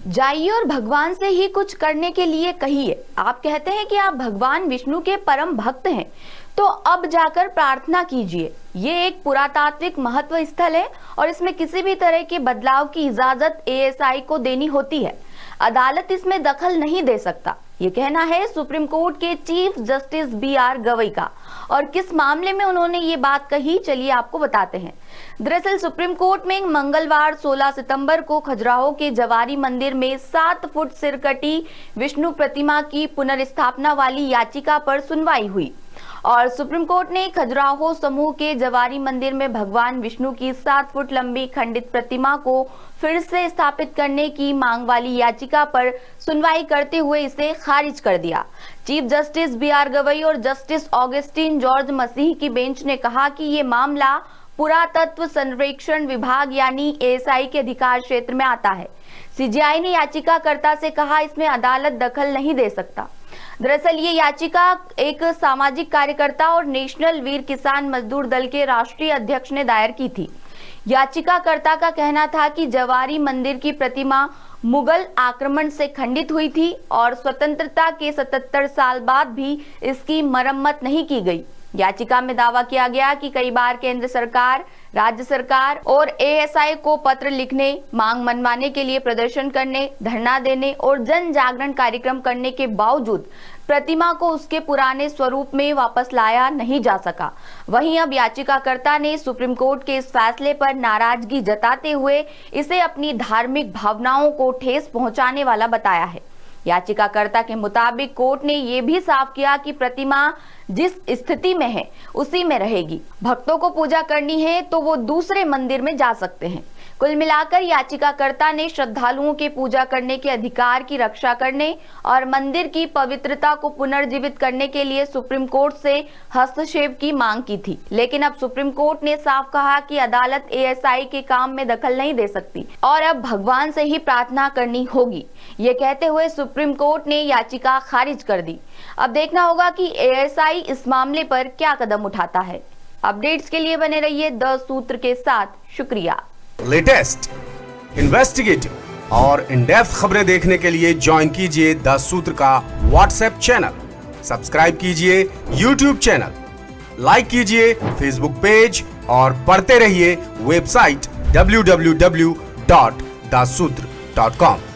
जाइए और भगवान से ही कुछ करने के लिए कहिए। आप कहते हैं कि आप भगवान विष्णु के परम भक्त हैं, तो अब जाकर प्रार्थना कीजिए। ये एक पुरातात्विक महत्व स्थल है और इसमें किसी भी तरह के बदलाव की इजाजत एएसआई को देनी होती है। अदालत इसमें दखल नहीं दे सकता। ये कहना है सुप्रीम कोर्ट के चीफ जस्टिस बीआर गवई का। और किस मामले में उन्होंने ये बात कही, चलिए आपको बताते हैं। दरअसल सुप्रीम कोर्ट में मंगलवार 16 सितंबर को खजुराहो के जवारी मंदिर में 7 फुट सिरकटी विष्णु प्रतिमा की पुनर्स्थापना वाली याचिका पर सुनवाई हुई और सुप्रीम कोर्ट ने खजुराहो समूह के जवारी मंदिर में भगवान विष्णु की 7 फुट लंबी खंडित प्रतिमा को फिर से स्थापित करने की मांग वाली याचिका पर सुनवाई करते हुए इसे खारिज कर दिया। चीफ जस्टिस बीआर गवई और जस्टिस ऑगस्टिन जॉर्ज मसीह की बेंच ने कहा कि ये मामला पुरातत्व संरक्षण विभाग यानी एएसआई के अधिकार क्षेत्र में आता है। सीजेआई ने याचिकाकर्ता से कहा इसमें अदालत दखल नहीं दे सकता। दरअसल ये याचिका एक सामाजिक कार्यकर्ता और नेशनल वीर किसान मजदूर दल के राष्ट्रीय अध्यक्ष ने दायर की थी। याचिकाकर्ता का कहना था कि जवारी मंदिर की प्रतिमा मुगल आक्रमण से खंडित हुई थी और स्वतंत्रता के 77 साल बाद भी इसकी मरम्मत नहीं की गई। याचिका में दावा किया गया कि कई बार केंद्र सरकार, राज्य सरकार और एएसआई को पत्र लिखने, मांग मनवाने के लिए प्रदर्शन करने, धरना देने और जन जागरण कार्यक्रम करने के बावजूद प्रतिमा को उसके पुराने स्वरूप में वापस लाया नहीं जा सका। वहीं अब याचिकाकर्ता ने सुप्रीम कोर्ट के इस फैसले पर नाराजगी जताते हुए इसे अपनी धार्मिक भावनाओं को ठेस पहुंचाने वाला बताया है। याचिकाकर्ता के मुताबिक कोर्ट ने यह भी साफ किया कि प्रतिमा जिस स्थिति में है उसी में रहेगी। भक्तों को पूजा करनी है तो वो दूसरे मंदिर में जा सकते हैं। कुल मिलाकर याचिकाकर्ता ने श्रद्धालुओं के पूजा करने के अधिकार की रक्षा करने और मंदिर की पवित्रता को पुनर्जीवित करने के लिए सुप्रीम कोर्ट से हस्तक्षेप की मांग की थी। लेकिन अब सुप्रीम कोर्ट ने साफ कहा कि अदालत एएसआई के काम में दखल नहीं दे सकती और अब भगवान से ही प्रार्थना करनी होगी। ये कहते हुए सुप्रीम कोर्ट ने याचिका खारिज कर दी। अब देखना होगा कि एएसआई इस मामले पर क्या कदम उठाता है। अपडेट्स के लिए बने रहिए द सूत्र के साथ। शुक्रिया। लेटेस्ट, इन्वेस्टिगेटिव और इन डेप्थ खबरें देखने के लिए ज्वाइन कीजिए द सूत्र का व्हाट्सएप चैनल, सब्सक्राइब कीजिए यूट्यूब चैनल, लाइक कीजिए फेसबुक पेज और पढ़ते रहिए वेबसाइट www.daसूत्र.com।